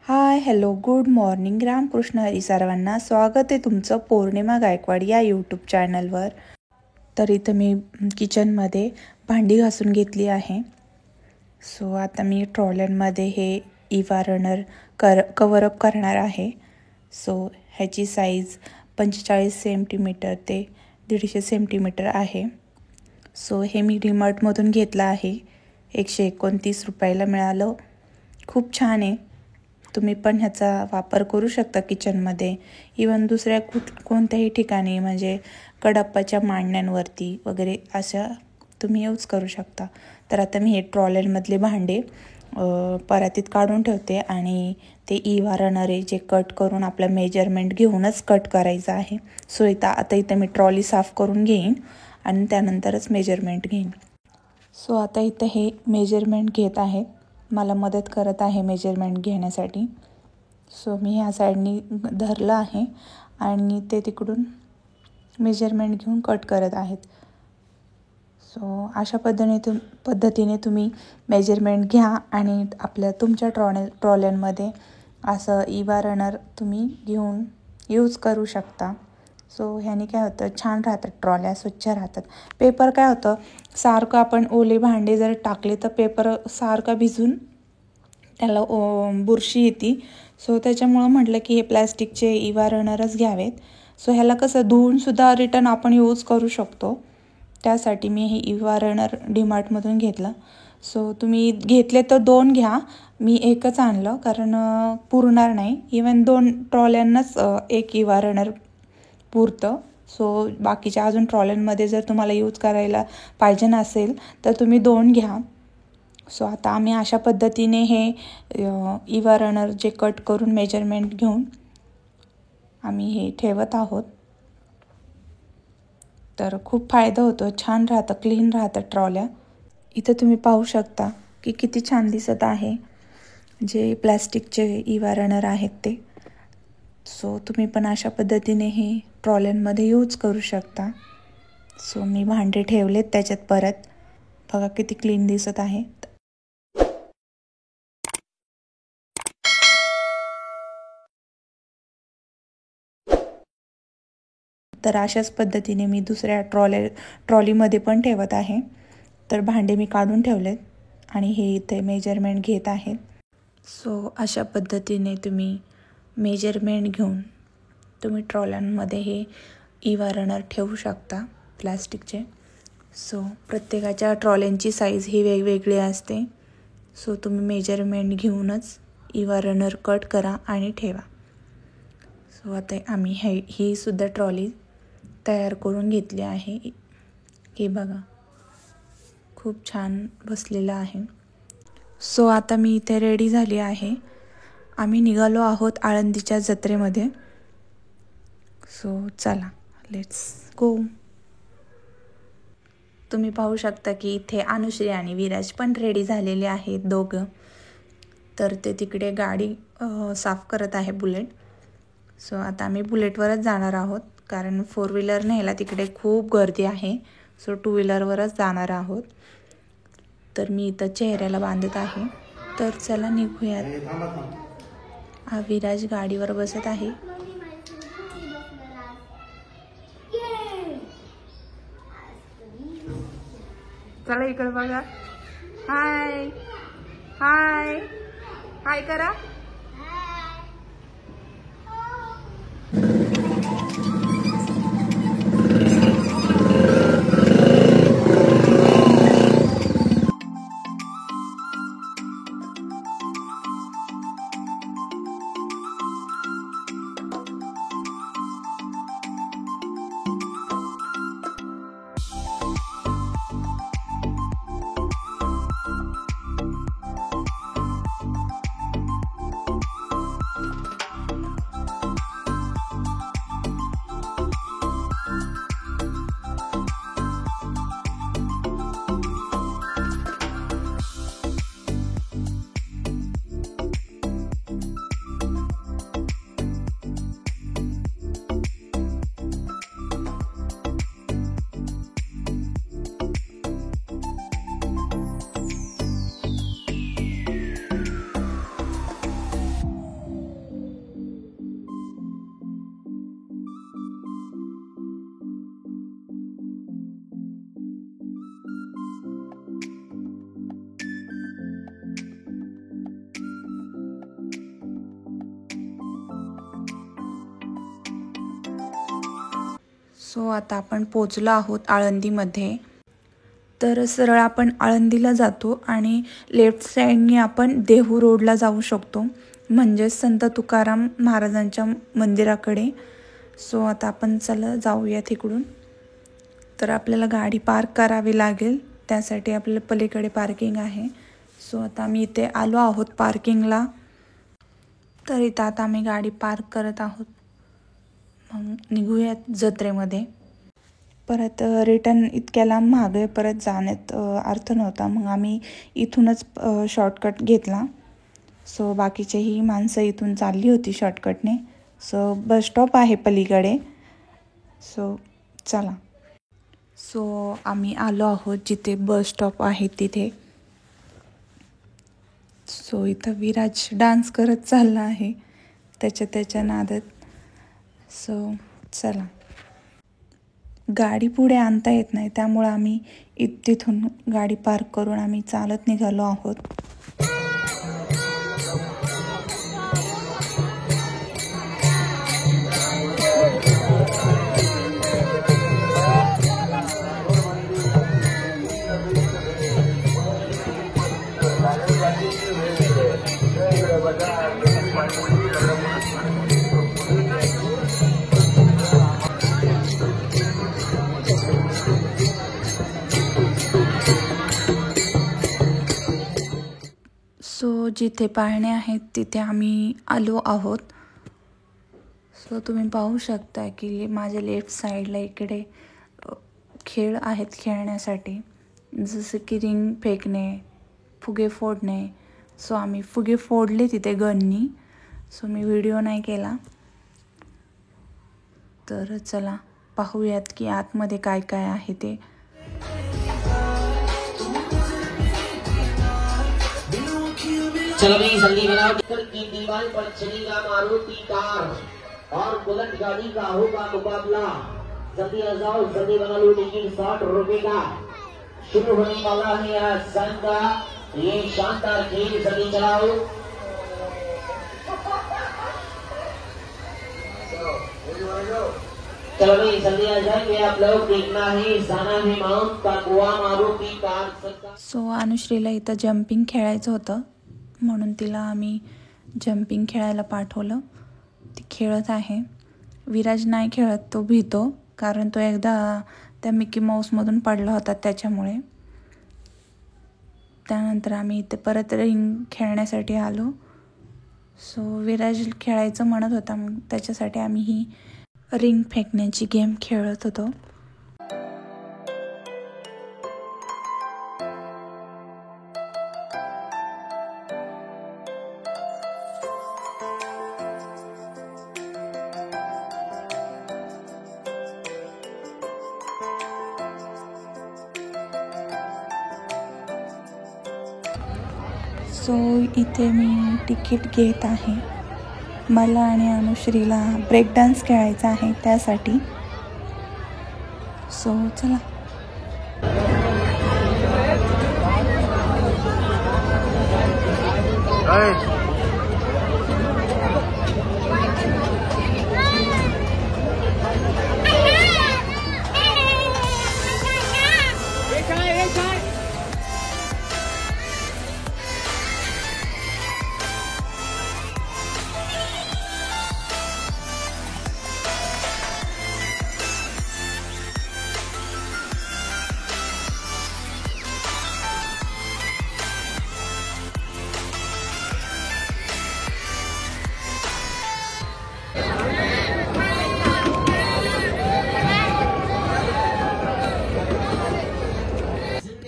हाय hello good morning. Ramkrishna Hari सर्वांना. स्वागत आहे तुमचं पौर्णिमा गायकवाड या यूट्यूब चॅनलवर. तर इथं मी किचनमध्ये भांडी घासून घेतली आहे. सो आता मी ट्रॉलरमध्ये हे इवा रनर कवरअप करणार आहे. सो ह्याची साईज 45 सेंटीमीटर ते 150 सेंटीमीटर आहे. सो हे मी डीमार्टमधून घेतलं आहे. 129 रुपयाला मिळालं. खूप छान आहे. तुम्ही पण ह्याचा वापर करू शकता किचनमध्ये, इवन दुसऱ्या कोणत्याही ठिकाणी, म्हणजे कढप्पाच्या मांडण्यांवरती वगैरे अशा तुम्ही यूज करू शकता. तर आता मी हे ट्रॉलरमधले भांडे परातीत काढून ठेवते आणि ते इवा रनर जे कट करून आपलं मेजरमेंट घेऊनच कट करायचं आहे. सो आता इथं मी ट्रॉली साफ करून घेईन आणि त्यानंतरच मेजरमेंट घेईन. सो आता इथं हे मेजरमेंट घेत आहे. मला मदत करत आहे मेजरमेंट घेण्यासाठी. सो मी ह्या साईडनी धरलं आहे आणि ते तिकडून मेजरमेंट घेऊन कट करत आहेत. सो अशा पद्धतीने तुम्ही मेजरमेंट घ्या आणि तुमच्या ट्रॉलरमध्ये असं इवा रनर तुम्ही घेऊन यूज करू शकता. सो ह्याने काय होतं, छान राहतात ट्रॉल्या, स्वच्छ राहतात. पेपर काय होतं, सारखं आपण ओले भांडे जर टाकले तर पेपर सारखं भिजून त्याला बुरशी येते. सो त्याच्यामुळं म्हटलं की हे प्लॅस्टिकचे इवा रनरच घ्यावेत. सो ह्याला कसं धुवूनसुद्धा रिटर्न आपण यूज करू शकतो. त्यासाठी मी हे इवा रनर डीमार्टमधून घेतलं. सो तुम्ही घेतले तर 2 घ्या. मी एकच आणलं कारण पुरणार नाही. इवन 2 ट्रॉल्यांनाच एक इवा रनर पुरतं. सो बाकीच्या अजून ट्रॉलरमध्ये जर तुम्हाला यूज करायला पाहिजे नसेल तर तुम्ही 2 घ्या. सो आता आम्ही अशा पद्धतीने हे इवा रनर जे कट करून मेजरमेंट घेऊन आम्ही हे ठेवत आहोत. तर खूप फायदा होतो, छान राहतं, क्लीन राहतं ट्रॉल्या. इथं तुम्ही पाहू शकता की किती छान दिसत आहे जे प्लॅस्टिकचे इवा रनर आहेत ते. सो तुम्ही पण अशा पद्धतीने हे ट्रॉलरमध्ये यूज करू शकता. सो मी भांडे ठेवलेत त्याच्यात परत. बघा किती क्लीन दिसत आहे. तर अशाच पद्धतीने मी दुसऱ्या ट्रॉलीमध्ये पण ठेवत आहे. तर भांडे मी काढून ठेवलेत आणि हे इथे मेजरमेंट घेत आहेत. सो अशा पद्धतीने तुम्ही मेजरमेंट घेऊन तुम्ही ट्रॉलरमध्ये हे इवा रनर ठेवू शकता प्लॅस्टिकचे. सो प्रत्येकाच्या ट्रॉल्यांची साईज ही वेगवेगळी असते. सो तुम्ही मेजरमेंट घेऊनच इवा रनर कट करा आणि ठेवा. सो आता आम्ही ही सुद्धा ट्रॉली तयार करून घेतली आहे. हे बघा खूप छान बसलेलं आहे. सो आता मी इथे रेडी झाली आहे. आम्ही निघालो आहोत आळंदीच्या जत्रेमध्ये. सो चला लेट्स गो. तुम्ही पाहू शकता की इथे अनुश्री आणि विराज पण रेडी झालेले आहेत दोघं. तर ते तिकडे गाडी साफ करत आहे बुलेट. सो आता आम्ही बुलेटवरच जाणार आहोत कारण 4 व्हीलर न्यायला तिकडे खूप गर्दी आहे. सो 2 व्हीलरवरच जाणार आहोत. तर मी इथं चेहऱ्याला बांधत आहे. तर चला निघूयात. विराज गाडीवर बसत आहे. चला इकडे बघा. हाय हाय हाय करा. सो आता आपण पोचलो आहोत आळंदीमध्ये. तर सरळ आपण आळंदीला जातो आणि लेफ्ट साईडनी आपण देहू रोडला जाऊ शकतो, म्हणजेच संत तुकाराम महाराजांच्या मंदिराकडे. सो आता आपण चला जाऊया तिकडून. तर आपल्याला गाडी पार्क करावी लागेल, त्यासाठी आपल्याला पलीकडे पार्किंग आहे. सो आता आम्ही इथे आलो आहोत पार्किंगला. तर इथं आता आम्ही गाडी पार्क करत आहोत. मग निघूयात जत्रेमध्ये. परत रिटर्न इतक्या लांब मागे परत जाण्यात अर्थ नव्हता, मग आम्ही इथूनच शॉर्टकट घेतला. सो बाकीचेही माणसं इथून चालली होती शॉर्टकटने. सो बस स्टॉप आहे पलीकडे. सो चला. सो आम्ही आलो आहोत जिथे बस स्टॉप आहे तिथे. सो इथं विराज डान्स करत चालला आहे त्याच्या नादात. सो चला. गाडी पुढे आणता येत नाही, त्यामुळं आम्ही तिथून गाडी पार्क करून आम्ही चालत निघालो आहोत. सो जिथे पाळणे आहेत तिथे आम्ही आलो आहोत. सो तुम्ही पाहू शकता की माझ्या लेफ्ट साईडला इकडे खेळ आहेत खेळण्यासाठी, जसं की रिंग फेकणे, फुगे फोडणे. सो आम्ही फुगे फोडले तिथे गननी. सो मी व्हिडिओ नाही केला. तर चला पाहूयात की आतमध्ये काय काय आहे ते. चलो भाई जल्दी बनाओ। की दीवार पर चलेगा मारुति कार और बुलेट गाड़ी का होगा मुकाबला। जल्दी आ जाओ, जल्दी बना लो, लेकिन 60 रुपए का शुरू होने वाला है आज शाम का ये शानदार खेल। जल्दी चलाओ। चलो भाई जल्दी आ जाएंगे आप लोग। देखना है जाना है माउंट का गोवा मारुति कार। सो अनुश्रीला इथं जंपिंग खेळायचं होतं, म्हणून तिला आम्ही जंपिंग खेळायला पाठवलं. ती खेळत आहे. विराज नाही खेळत, तो भीतो, कारण तो एकदा त्या मिकी माऊसमधून पडला होता त्याच्यामुळे. त्यानंतर आम्ही इथे परत रिंग खेळण्यासाठी आलो. सो विराज खेळायचं म्हणत होता, मग त्याच्यासाठी आम्ही ही रिंग फेकण्याची गेम खेळत होतो. सो इथे मी तिकीट घेत आहे. मला आणि अनुश्रीला ब्रेक डान्स खेळायचा आहे त्यासाठी. सो चला.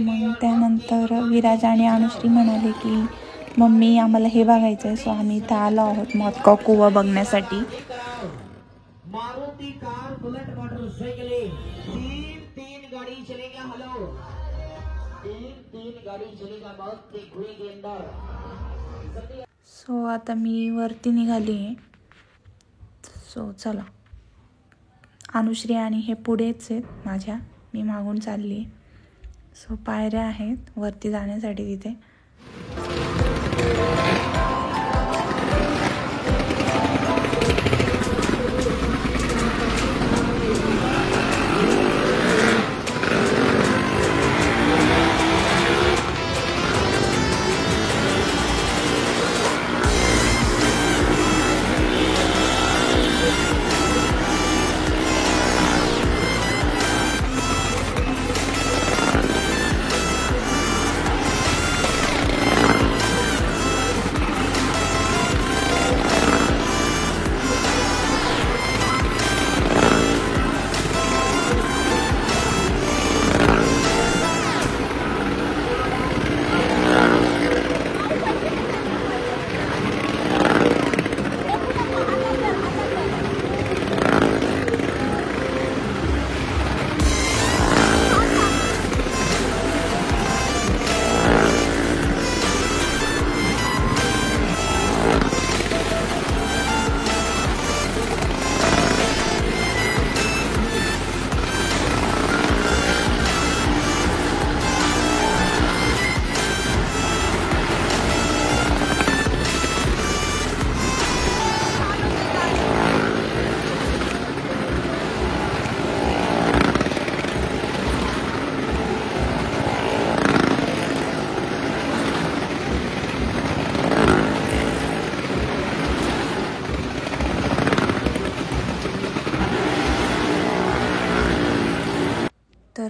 मग त्यानंतर विराज आणि अनुश्री म्हणाले की मम्मी आम्हाला हे बघायचं आहे. सो आम्ही इथं आलो आहोत मॉस्को कुवा बघण्यासाठी. मारुति कार बुलेट मोटरसाइकिल तीन गाड़ी चलेगा। हेलो तीन गाड़ी चलेगा बहुत घुए के अंदर। सो आता मी वरती निघाली आहे. सो चला. अनुश्री आणि हे पुढेच आहेत माझ्या, मी मागून चालली आहे. सो पायऱ्या आहेत वरती जाण्यासाठी तिथे.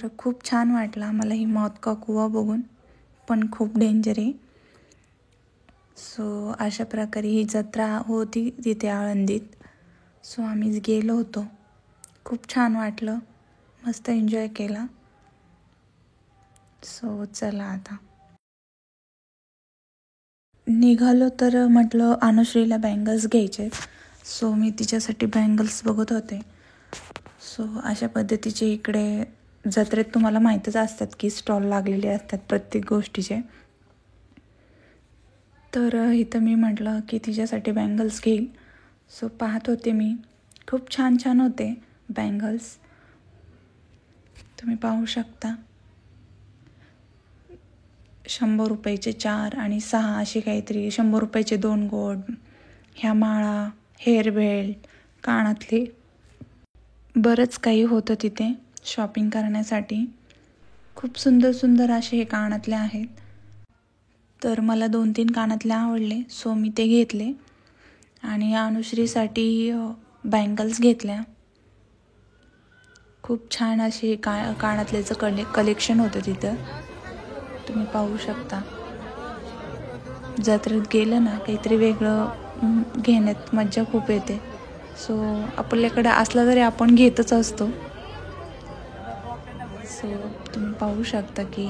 तर खूप छान वाटलं आम्हाला ही मौत का कुवा बघून, पण खूप डेंजर आहे. सो अशा प्रकारे ही जत्रा होती तिथे आळंदीत. सो आम्ही गेलो होतो, खूप छान वाटलं, मस्त एन्जॉय केला. सो चला आता निघालो. तर म्हटलं अनुश्रीला बँगल्स घ्यायचे, सो मी तिच्यासाठी बँगल्स बघत होते. सो अशा पद्धतीचे इकडे जत्रेत तुम्हाला माहीतच असतात की स्टॉल लागलेले असतात प्रत्येक गोष्टीचे. तर इथं मी म्हटलं की तिच्यासाठी बँगल्स घेईल. सो पाहत होते मी, खूप छान छान होते बँगल्स, तुम्ही पाहू शकता. 100 रुपयाचे 4 आणि 6 असे काहीतरी, 100 रुपयाचे 2 गोड, ह्या माळा, हेअर बेल्ट, कानातले, बरंच काही होतं तिथे शॉपिंग करण्यासाठी. खूप सुंदर सुंदर असे हे कानातले आहेत. तर मला 2-3 कानातले आवडले, सो मी ते घेतले. आणि अनुश्रीसाठी बँगल्स घेतल्या. खूप छान असे कानातल्याचं कलेक्शन होतं तिथं, तुम्ही पाहू शकता. जत्रेत गेलं ना काहीतरी वेगळं घेण्यात मज्जा खूप येते. सो आपल्याकडे असलं तरी आपण घेतच असतो. सो तुम्ही पाहू शकता की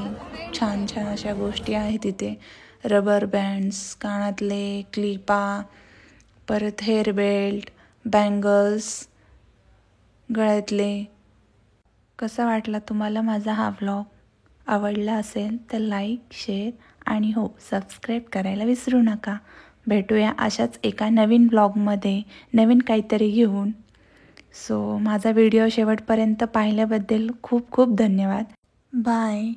छान छान अशा गोष्टी आहेत तिथे. रबर बँड्स, कानातले, क्लिपा, परत हेअर बेल्ट, बँगल्स, गळ्यातले. कसा वाटला तुम्हाला माझा हा व्लॉग? आवडला असेल तर लाईक, शेअर आणि हो सबस्क्राईब करायला विसरू नका. भेटूया अशाच एका नवीन ब्लॉगमध्ये नवीन काहीतरी घेऊन. सो माझा व्हिडिओ शेवटपर्यंत पाहिल्याबद्दल खूप खूप धन्यवाद. बाय.